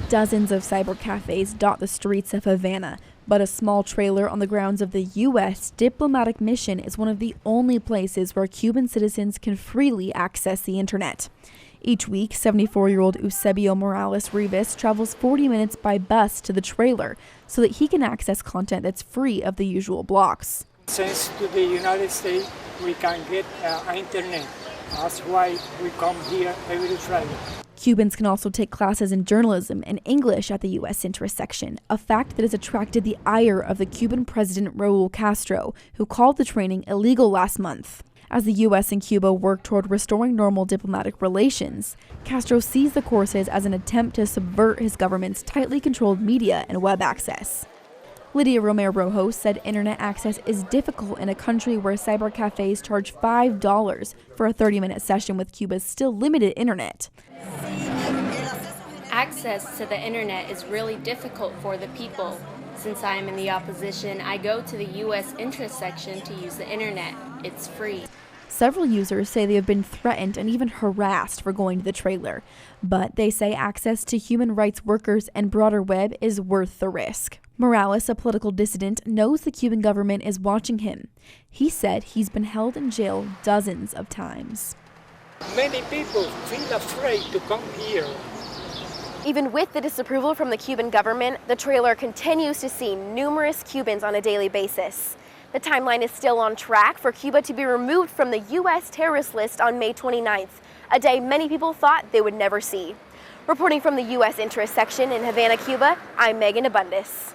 Dozens of cyber cafes dot the streets of Havana, but a small trailer on the grounds of the U.S. diplomatic mission is one of the only places where Cuban citizens can freely access the internet. Each week, 74-year-old Eusebio Morales Rivas travels 40 minutes by bus to the trailer so that he can access content that's free of the usual blocks. Since to the United States, we can get internet. That's why we come here every Friday. Cubans can also take classes in journalism and English at the U.S. interest section, a fact that has attracted the ire of the Cuban president Raul Castro, who called the training illegal last month. As the U.S. and Cuba work toward restoring normal diplomatic relations, Castro sees the courses as an attempt to subvert his government's tightly controlled media and web access. Lydia Romero Rojo said internet access is difficult in a country where cyber cafes charge $5 for a 30-minute session with Cuba's still limited internet. Access to the internet is really difficult for the people. Since I am in the opposition, I go to the U.S. interest section to use the internet. It's free. Several users say they have been threatened and even harassed for going to the trailer, but they say access to human rights workers and broader web is worth the risk. Morales, a political dissident, knows the Cuban government is watching him. He said he's been held in jail dozens of times. Many people feel afraid to come here. Even with the disapproval from the Cuban government, the trailer continues to see numerous Cubans on a daily basis. The timeline is still on track for Cuba to be removed from the U.S. terrorist list on May 29th, a day many people thought they would never see. Reporting from the U.S. interest section in Havana, Cuba, I'm Megan Abundis.